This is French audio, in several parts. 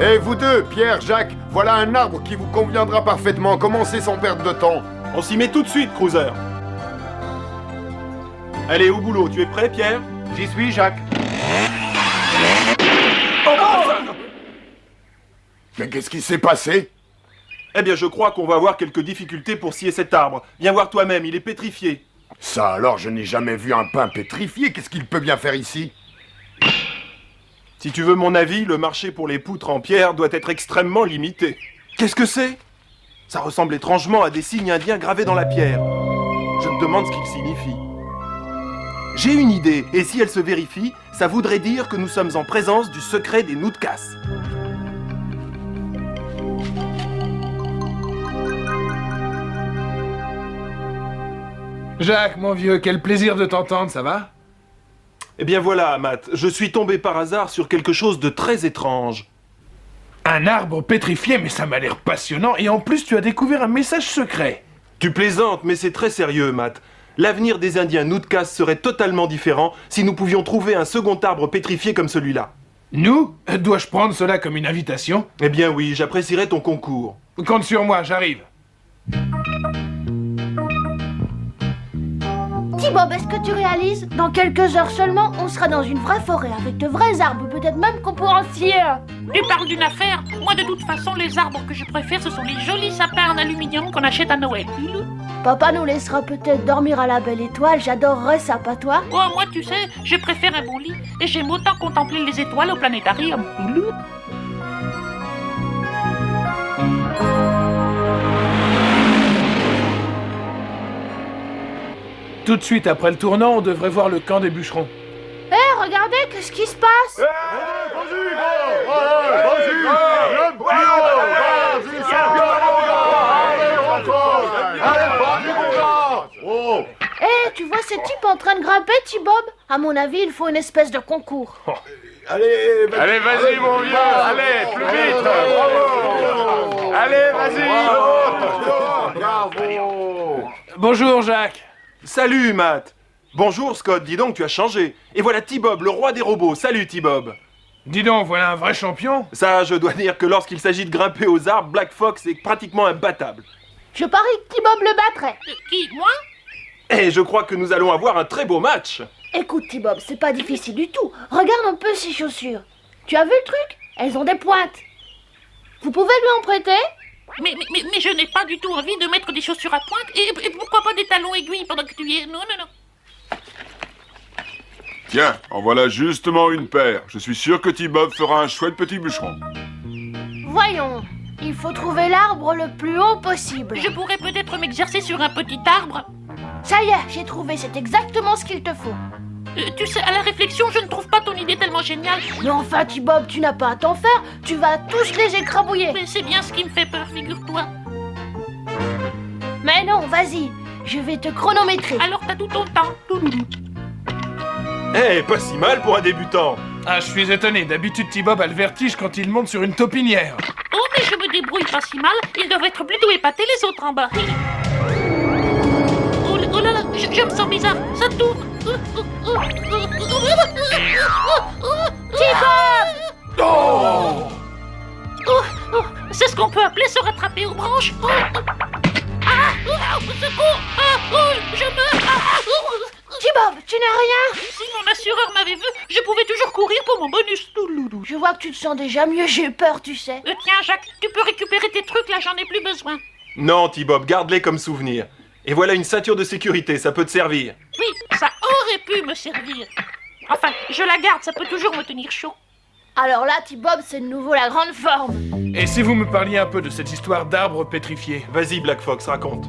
Eh vous deux, Pierre, Jacques, voilà un arbre qui vous conviendra parfaitement. Commencez sans perdre de temps. On s'y met tout de suite, Cruiser. Allez, au boulot. Tu es prêt, Pierre? J'y suis, Jacques. Mais qu'est-ce qui s'est passé? Eh bien, je crois qu'on va avoir quelques difficultés pour scier cet arbre. Viens voir toi-même, il est pétrifié. Ça alors, je n'ai jamais vu un pin pétrifié. Qu'est-ce qu'il peut bien faire ici? Si tu veux mon avis, le marché pour les poutres en pierre doit être extrêmement limité. Qu'est-ce que c'est? Ça ressemble étrangement à des signes indiens gravés dans la pierre. Je me demande ce qu'ils signifient. J'ai une idée, et si elle se vérifie, ça voudrait dire que nous sommes en présence du secret des Nootkas. Jacques, mon vieux, quel plaisir de t'entendre, ça va? Eh bien voilà, Matt, je suis tombé par hasard sur quelque chose de très étrange. Un arbre pétrifié, mais ça m'a l'air passionnant, et en plus tu as découvert un message secret. Tu plaisantes, mais c'est très sérieux, Matt. L'avenir des Indiens Nootkas serait totalement différent si nous pouvions trouver un second arbre pétrifié comme celui-là. Nous? Dois-je prendre cela comme une invitation? Eh bien oui, j'apprécierais ton concours. Compte sur moi, j'arrive. T-Bob, est-ce que tu réalises? Dans quelques heures seulement, on sera dans une vraie forêt avec de vrais arbres, peut-être même qu'on pourra en scier un. Tu parles d'une affaire? Moi, de toute façon, les arbres que je préfère, ce sont les jolis sapins en aluminium qu'on achète à Noël. Papa nous laissera peut-être dormir à la belle étoile, j'adorerais ça, pas toi? Oh, moi, tu sais, je préfère un bon lit et j'aime autant contempler les étoiles au planétarium. Tout de suite après le tournant, on devrait voir le camp des bûcherons. Hé, regardez, qu'est-ce qui se passe? Hé, tu vois ces types en train de grimper, T-Bob? À mon avis, il faut une espèce de concours. Allez, vas-y, mon vieux. Allez, plus vite. Bravo. Allez, vas-y. Bravo. Bonjour, Jacques. Salut, Matt. Bonjour, Scott, dis donc, tu as changé. Et voilà T-Bob, le roi des robots. Salut, T-Bob. Dis donc, voilà un vrai champion. Ça, je dois dire que lorsqu'il s'agit de grimper aux arbres, Black Fox est pratiquement imbattable. Je parie que T-Bob le battrait. Qui, moi? Et je crois que nous allons avoir un très beau match. Écoute, T-Bob, c'est pas difficile du tout. Regarde un peu ces chaussures. Tu as vu le truc? Elles ont des pointes. Vous pouvez lui en prêter? Mais je n'ai pas du tout envie de mettre des chaussures à pointe et pourquoi pas des talons aiguilles pendant que tu y es? Non. Tiens, en voilà justement une paire. Je suis sûr que T-Bob fera un chouette petit bûcheron. Voyons. Il faut trouver l'arbre le plus haut possible. Je pourrais peut-être m'exercer sur un petit arbre. Ça y est, j'ai trouvé, c'est exactement ce qu'il te faut. Tu sais, à la réflexion, je ne trouve pas ton idée tellement géniale. Mais enfin, T-Bob, tu n'as pas à t'en faire. Tu vas tous les écrabouiller. Mais c'est bien ce qui me fait peur, figure-toi. Mais non, vas-y. Je vais te chronométrer. Alors t'as tout ton temps. Eh, pas si mal pour un débutant. Ah, je suis étonné. D'habitude, T-Bob a le vertige quand il monte sur une taupinière. Oh, mais je me débrouille pas si mal. Ils doivent être plutôt épatés les autres en bas. Oh là là, je me sens bizarre. Ça tourne. T-Bob! Oh! C'est ce qu'on peut appeler se rattraper aux branches. Au secours. Je meurs. T-Bob, tu n'as rien? Si mon assureur m'avait vu, je pouvais toujours courir pour mon bonus. Je vois que tu te sens déjà mieux, j'ai eu peur, tu sais. Tiens, Jacques, tu peux récupérer tes trucs, là, j'en ai plus besoin. Non, T-Bob, garde-les comme souvenir. Et voilà une ceinture de sécurité, ça peut te servir. Oui, ça aurait pu me servir. Enfin, je la garde, ça peut toujours me tenir chaud. Alors là, T-Bob, c'est de nouveau la grande forme. Et si vous me parliez un peu de cette histoire d'arbre pétrifié? Vas-y, Black Fox, raconte.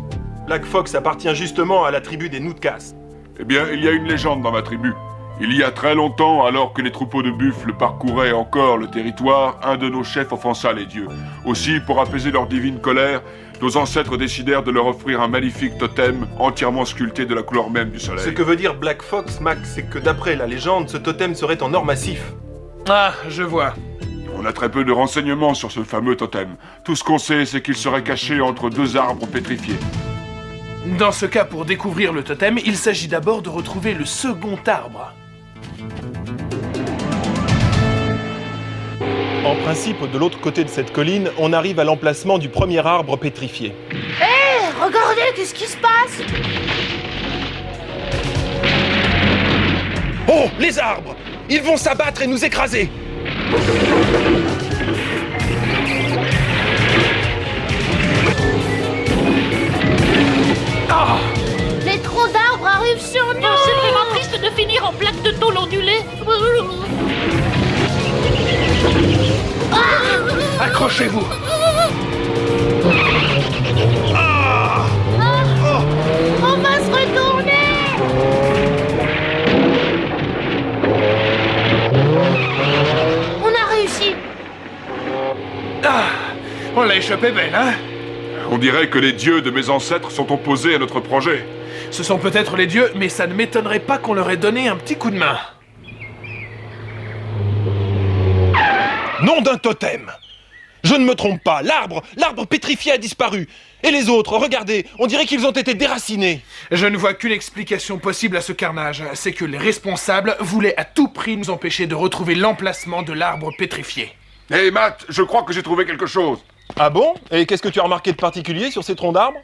Black Fox appartient justement à la tribu des Nootkas. Eh bien, il y a une légende dans ma tribu. Il y a très longtemps, alors que les troupeaux de buffles parcouraient encore le territoire, un de nos chefs offensa les dieux. Aussi, pour apaiser leur divine colère, nos ancêtres décidèrent de leur offrir un magnifique totem entièrement sculpté de la couleur même du soleil. Ce que veut dire Black Fox, Max, c'est que d'après la légende, ce totem serait en or massif. Ah, je vois. On a très peu de renseignements sur ce fameux totem. Tout ce qu'on sait, c'est qu'il serait caché entre deux arbres pétrifiés. Dans ce cas, pour découvrir le totem, il s'agit d'abord de retrouver le second arbre. En principe, de l'autre côté de cette colline, on arrive à l'emplacement du premier arbre pétrifié. Hé, regardez, qu'est-ce qui se passe? Oh, les arbres! Ils vont s'abattre et nous écraser! Ah! Les troncs d'arbres arrivent sur nous! Oh, c'est vraiment triste de finir en plaque de tôle ondulée. Accrochez-vous! On va se retourner! On a réussi! Ah! On l'a échappé belle, hein? On dirait que les dieux de mes ancêtres sont opposés à notre projet. Ce sont peut-être les dieux, mais ça ne m'étonnerait pas qu'on leur ait donné un petit coup de main. Nom d'un totem! Je ne me trompe pas, l'arbre pétrifié a disparu. Et les autres, regardez, on dirait qu'ils ont été déracinés. Je ne vois qu'une explication possible à ce carnage, c'est que les responsables voulaient à tout prix nous empêcher de retrouver l'emplacement de l'arbre pétrifié. Hé Matt, je crois que j'ai trouvé quelque chose. Ah bon? Et qu'est-ce que tu as remarqué de particulier sur ces troncs d'arbres?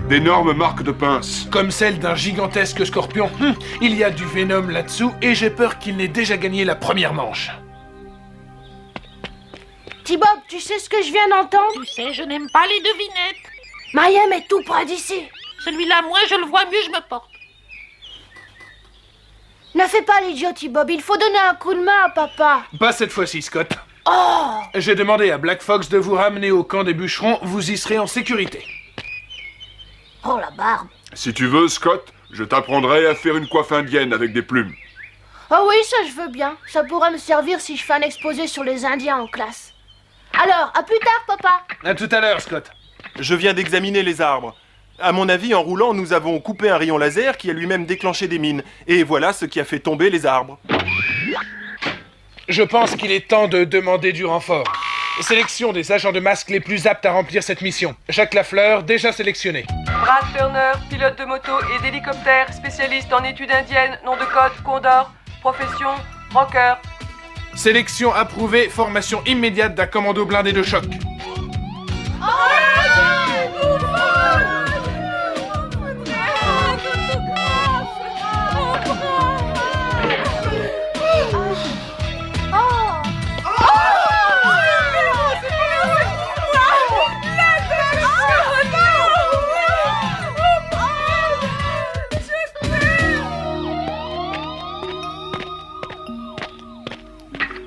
D'énormes marques de pinces. Comme celle d'un gigantesque scorpion. Il y a du venom là-dessous et j'ai peur qu'il n'ait déjà gagné la première manche. T-Bob, tu sais ce que je viens d'entendre? Tu sais, je n'aime pas les devinettes. Mayhem est tout près d'ici. Celui-là, moins je le vois, mieux je me porte. Ne fais pas l'idiot, T-Bob, il faut donner un coup de main à papa. Pas cette fois-ci, Scott. Oh! J'ai demandé à Black Fox de vous ramener au camp des bûcherons, vous y serez en sécurité. Oh la barbe. Si tu veux, Scott, je t'apprendrai à faire une coiffe indienne avec des plumes. Oh oui, ça je veux bien. Ça pourra me servir si je fais un exposé sur les Indiens en classe. Alors, à plus tard, papa. À tout à l'heure, Scott. Je viens d'examiner les arbres. À mon avis, en roulant, nous avons coupé un rayon laser qui a lui-même déclenché des mines. Et voilà ce qui a fait tomber les arbres. Je pense qu'il est temps de demander du renfort. Sélection des agents de masque les plus aptes à remplir cette mission. Jacques Lafleur, déjà sélectionné. Brad Turner, pilote de moto et d'hélicoptère, spécialiste en études indiennes, nom de code Condor, profession rocker. Sélection approuvée, formation immédiate d'un commando blindé de choc.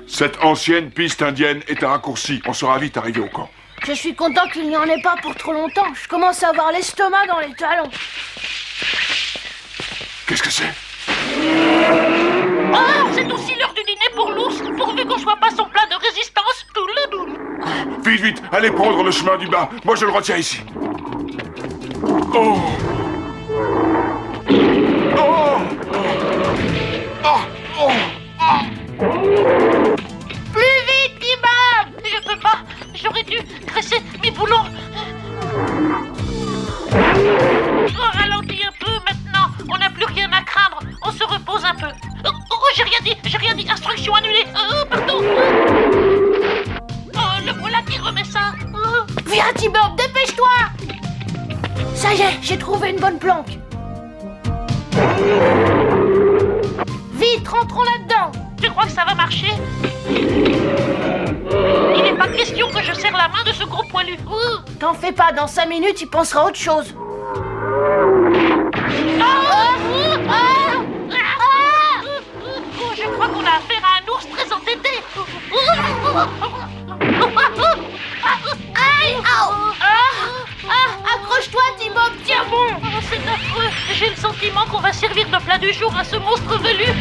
Cette ancienne piste indienne est un raccourci. On sera vite arrivé au camp. Je suis content qu'il n'y en ait pas pour trop longtemps. Je commence à avoir l'estomac dans les talons. Qu'est-ce que c'est? Oh, c'est aussi l'heure du dîner pour l'ours, pourvu qu'on soit pas son plat de résistance. Touloudoulou. Vite, vite, allez prendre le chemin du bas. Moi, je le retiens ici. Oh! Oh! Oh! Oh! Plus vite, T-Bob! Je peux pas, j'aurais dû dresser mes boulons. Oh, ralentis un peu maintenant, on n'a plus rien à craindre, on se repose un peu. Oh, j'ai rien dit, instruction annulée. Pardon. Oh, le voilà qui remet ça. Viens, T-Bob, dépêche-toi! Ça y est, j'ai trouvé une bonne planque. Vite, rentrons là-dedans. Tu crois que ça va marcher? Il n'est pas question que je serre la main de ce gros poilu. T'en fais pas, dans 5 minutes, il pensera à autre chose. Je crois qu'on a affaire à un ours très entêté. Aïe! Accroche-toi, T-Bob, tiens bon! Oh, c'est affreux. J'ai le sentiment qu'on va servir de plat du jour à ce monstre velu.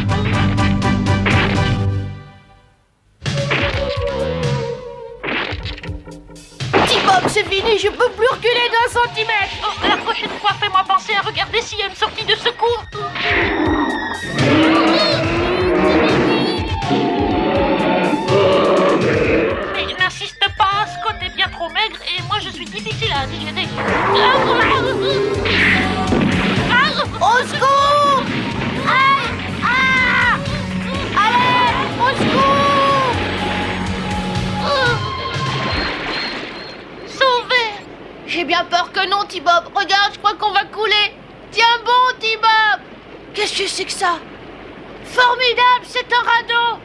T-Bob, c'est fini, je peux plus reculer d'1 centimètre! Oh, la prochaine fois, fais-moi penser à regarder s'il y a une sortie de secours. Mais n'insiste pas, Scott est bien trop maigre et moi je suis difficile à digérer. Au secours! Allez, au secours! T-Bob, regarde, je crois qu'on va couler. Tiens bon, T-Bob. Qu'est-ce que c'est que ça? Formidable, c'est un radeau.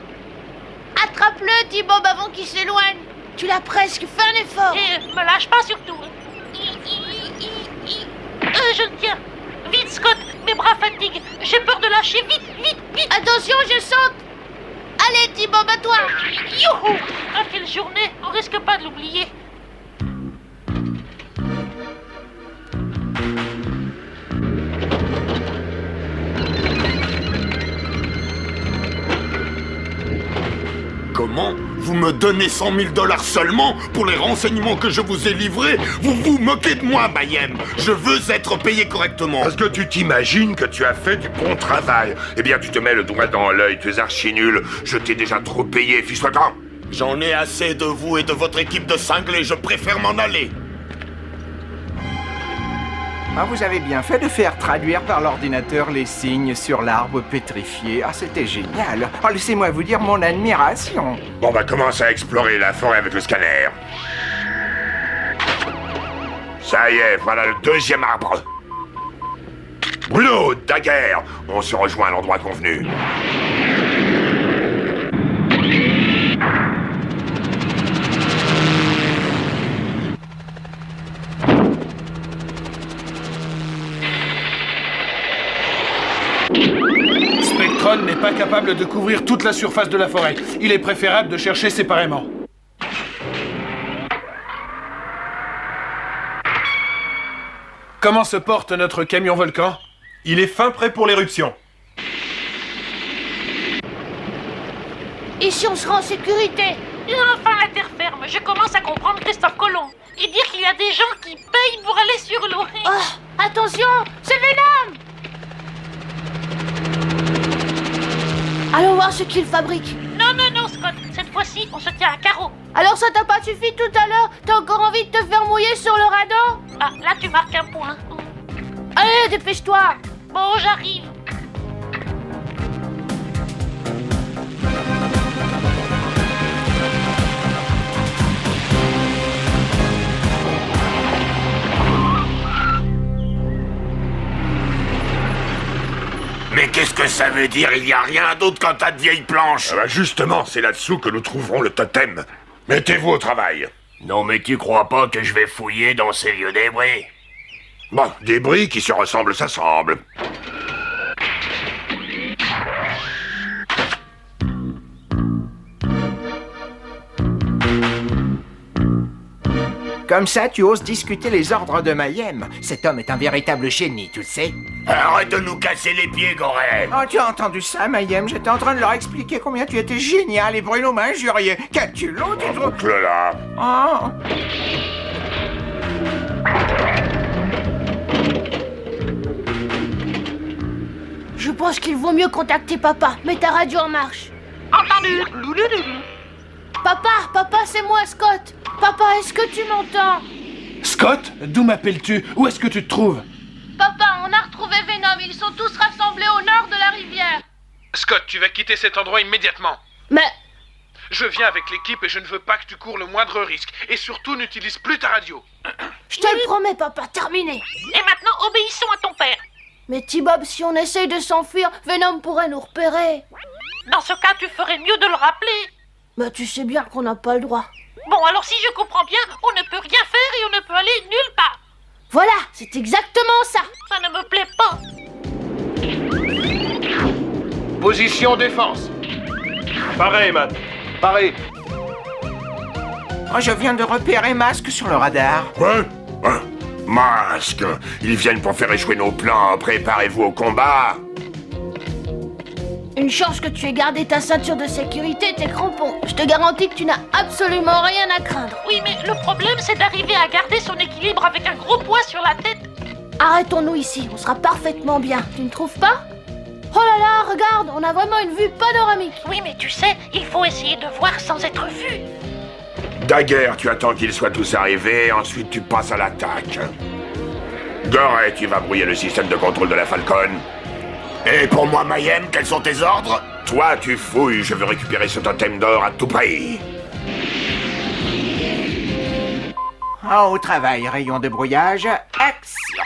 Attrape-le, T-Bob, avant qu'il s'éloigne. Tu l'as presque, fais un effort. Et me lâche pas surtout. Je le tiens. Vite, Scott, mes bras fatiguent. J'ai peur de lâcher. Vite, vite, vite. Attention, je saute. Allez, T-Bob, à toi. Youhou! Ah, quelle journée. On risque pas de l'oublier. Comment? Vous me donnez 100 000 $ seulement pour les renseignements que je vous ai livrés? Vous vous moquez de moi, Mayhem. Je veux être payé correctement. Parce que tu t'imagines que tu as fait du bon travail. Eh bien, tu te mets le doigt dans l'œil, tu es archi nul. Je t'ai déjà trop payé, fiche-toi-t'en. J'en ai assez de vous et de votre équipe de cinglés. Je préfère m'en aller. Ah, vous avez bien fait de faire traduire par l'ordinateur les signes sur l'arbre pétrifié. Ah, c'était génial. Oh, laissez-moi vous dire mon admiration. Bon, on va commencer à explorer la forêt avec le scanner. Ça y est, voilà le deuxième arbre. Bruno, Daguerre, on se rejoint à l'endroit convenu. Spectron n'est pas capable de couvrir toute la surface de la forêt. Il est préférable de chercher séparément. Comment se porte notre camion volcan? Il est fin prêt pour l'éruption. Ici, on sera en sécurité. Et enfin, la terre ferme. Je commence à comprendre Christophe Colomb. Et dire qu'il y a des gens qui payent pour aller sur l'eau. Oh, attention, c'est Venom. Allons voir ce qu'il fabrique. Non, non, non, Scott. Cette fois-ci, on se tient à carreau. Alors ça t'a pas suffi tout à l'heure? T'as encore envie de te faire mouiller sur le radeau? Ah, là, tu marques un point. Allez, dépêche-toi. Bon, j'arrive. Mais qu'est-ce que ça veut dire? Il n'y a rien d'autre qu'un tas de vieilles planches. Ah bah justement, c'est là-dessous que nous trouverons le totem. Mettez-vous au travail. Non mais tu crois pas que je vais fouiller dans ces vieux débris? Bon, des bris qui se ressemblent s'assemblent. Comme ça, tu oses discuter les ordres de Mayhem. Cet homme est un véritable génie, tu le sais. Arrête de nous casser les pieds, Goret. Oh, tu as entendu ça, Mayhem? J'étais en train de leur expliquer combien tu étais génial et Bruno m'a injurié. Qu'as-tu l'autre? Boucle là. Oh. Je pense qu'il vaut mieux contacter papa. Mets ta radio en marche. Entendu. Papa, c'est moi, Scott. Papa, est-ce que tu m'entends? Scott, d'où m'appelles-tu? Où est-ce que tu te trouves? Papa, on a retrouvé Venom. Ils sont tous rassemblés au nord de la rivière. Scott, tu vas quitter cet endroit immédiatement. Mais... Je viens avec l'équipe et je ne veux pas que tu cours le moindre risque. Et surtout, n'utilise plus ta radio. Je te le promets, papa, terminé. Et maintenant, obéissons à ton père. Mais T-Bob, si on essaye de s'enfuir, Venom pourrait nous repérer. Dans ce cas, tu ferais mieux de le rappeler. Mais tu sais bien qu'on n'a pas le droit. Bon, alors si je comprends bien, on ne peut rien faire et on ne peut aller nulle part. Voilà, c'est exactement ça. Ça ne me plaît pas. Position défense. Pareil, Matt. Pareil. Oh, je viens de repérer Masque sur le radar. Quoi? Masque. Ils viennent pour faire échouer nos plans. Préparez-vous au combat. Une chance que tu aies gardé ta ceinture de sécurité et tes crampons. Je te garantis que tu n'as absolument rien à craindre. Oui, mais le problème, c'est d'arriver à garder son équilibre avec un gros poids sur la tête. Arrêtons-nous ici, on sera parfaitement bien. Tu ne trouves pas? Oh là là, regarde, on a vraiment une vue panoramique. Oui, mais tu sais, il faut essayer de voir sans être vu. Daguerre, tu attends qu'ils soient tous arrivés, ensuite tu passes à l'attaque. Goret, tu vas brouiller le système de contrôle de la Falcon. Et pour moi, Mayhem, quels sont tes ordres? Toi, tu fouilles, je veux récupérer ce totem d'or à tout prix. Au travail, rayon de brouillage, action.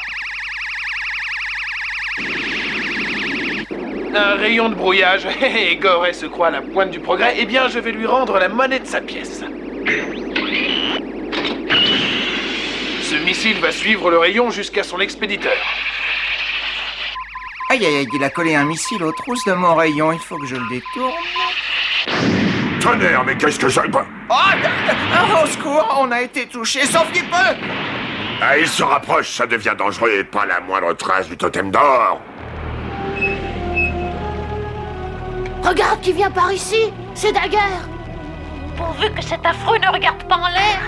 Un rayon de brouillage. Et Goret se croit à la pointe du progrès. Eh bien, je vais lui rendre la monnaie de sa pièce. Ce missile va suivre le rayon jusqu'à son expéditeur. Aïe aïe aïe, il a collé un missile aux trousses de mon rayon, il faut que je le détourne. Tonnerre, mais qu'est-ce que ça... Au secours, on a été touché, sauf du peu. Ah, il se rapproche, ça devient dangereux et pas la moindre trace du totem d'or. Regarde qui vient par ici. C'est Daguerre. Pourvu que cet affreux ne regarde pas en l'air.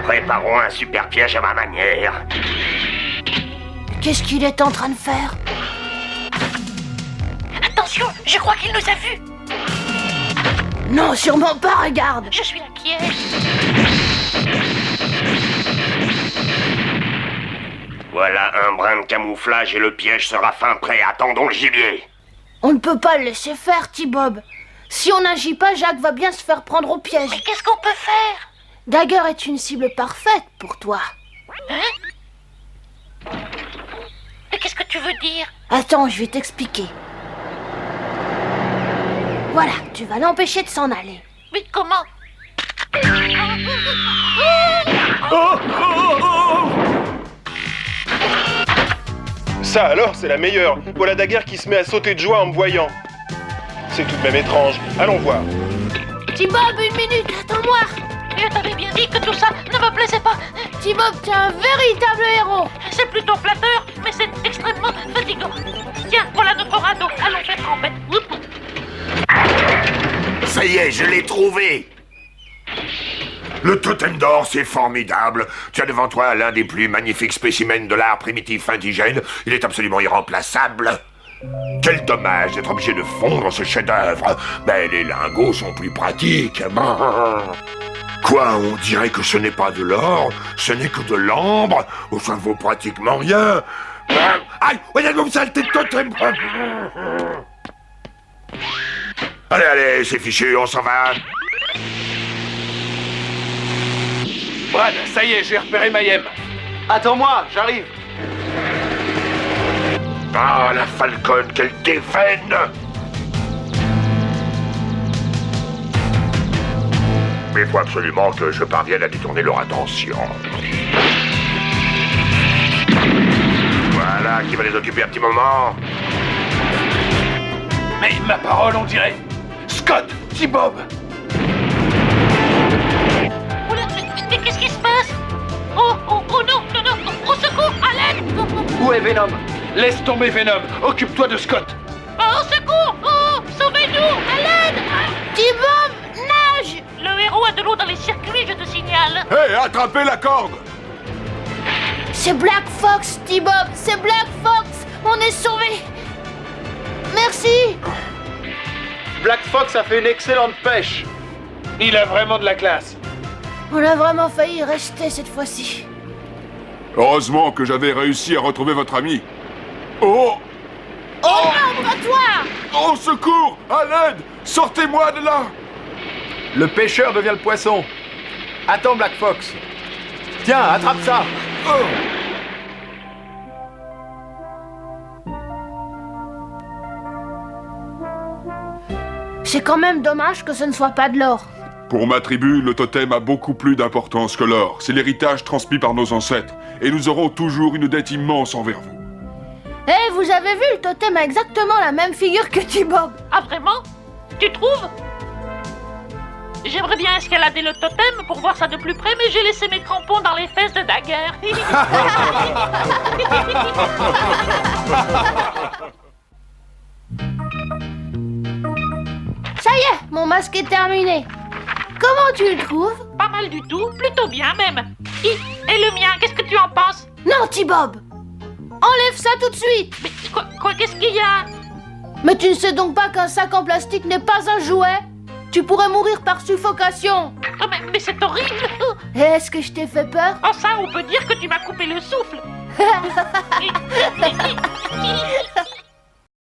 Préparons un super piège à ma manière. Qu'est-ce qu'il est en train de faire? Attention, je crois qu'il nous a vus. Non, sûrement pas, regarde. Je suis inquiet. Voilà un brin de camouflage et le piège sera fin prêt. Attendons le gibier. On ne peut pas le laisser faire, T-Bob. Si on n'agit pas, Jacques va bien se faire prendre au piège. Mais qu'est-ce qu'on peut faire? Daguerre est une cible parfaite pour toi. Hein? Mais qu'est-ce que tu veux dire? Attends, je vais t'expliquer. Voilà, tu vas l'empêcher de s'en aller. Mais comment? Ça alors, c'est la meilleure. Voilà Daguerre qui se met à sauter de joie en me voyant. C'est tout de même étrange. Allons voir. T-Bob, 1 minute, attends-moi. Je t'avais bien dit que tout ça ne me plaisait pas. T-Bob, t'es un véritable héros. C'est plutôt flatteur, mais c'est extrêmement fatigant. Tiens, voilà notre radeau. Allons faire trempette. Ça y est, je l'ai trouvé. Le totem d'or, c'est formidable. Tu as devant toi l'un des plus magnifiques spécimens de l'art primitif indigène. Il est absolument irremplaçable. Quel dommage d'être obligé de fondre ce chef-d'œuvre. Mais les lingots sont plus pratiques. Quoi, on dirait que ce n'est pas de l'or, ce n'est que de l'ambre. Oh, ça ne vaut pratiquement rien. Aïe, regardez comme ça, le totem. Allez, allez, c'est fichu, on s'en va. Brad, ça y est, j'ai repéré Mayhem. Attends-moi, j'arrive. Ah, la Falcon, quelle défaine! Mais il faut absolument que je parvienne à détourner leur attention. Voilà, qui va les occuper un petit moment. Mais ma parole, on dirait. Scott, T-Bob. Oula, mais qu'est-ce qui se passe? Oh non, non, non, au secours, à l'aide! Où est Venom? Laisse tomber Venom, occupe-toi de Scott. Oh, au secours! Oh, sauvez-nous, à l'aide! T-Bob, nage. Le héros a de l'eau dans les circuits, je te signale. Hé, attrapez la corde! C'est Black Fox, T-Bob, c'est Black Fox. On est sauvés. Merci. Black Fox a fait une excellente pêche. Il a vraiment de la classe. On a vraiment failli y rester cette fois-ci. Heureusement que j'avais réussi à retrouver votre ami. Oh! Oh non, pas toi. Oh, secours! À l'aide! Sortez-moi de là! Le pêcheur devient le poisson. Attends, Black Fox. Tiens, attrape ça. C'est quand même dommage que ce ne soit pas de l'or. Pour ma tribu, le totem a beaucoup plus d'importance que l'or. C'est l'héritage transmis par nos ancêtres. Et nous aurons toujours une dette immense envers vous. Eh, vous avez vu, le totem a exactement la même figure que T-Bob. Ah, vraiment? Tu trouves? J'aimerais bien escalader le totem pour voir ça de plus près, mais j'ai laissé mes crampons dans les fesses de Daguerre. Ça y est, mon masque est terminé. Comment tu le trouves? Pas mal du tout, plutôt bien même. Et le mien, qu'est-ce que tu en penses? Non, T-Bob. Enlève ça tout de suite. Mais quoi, qu'est-ce qu'il y a? Mais tu ne sais donc pas qu'un sac en plastique n'est pas un jouet? Tu pourrais mourir par suffocation. Oh, mais c'est horrible. Est-ce que je t'ai fait peur? Oh ça, on peut dire que tu m'as coupé le souffle.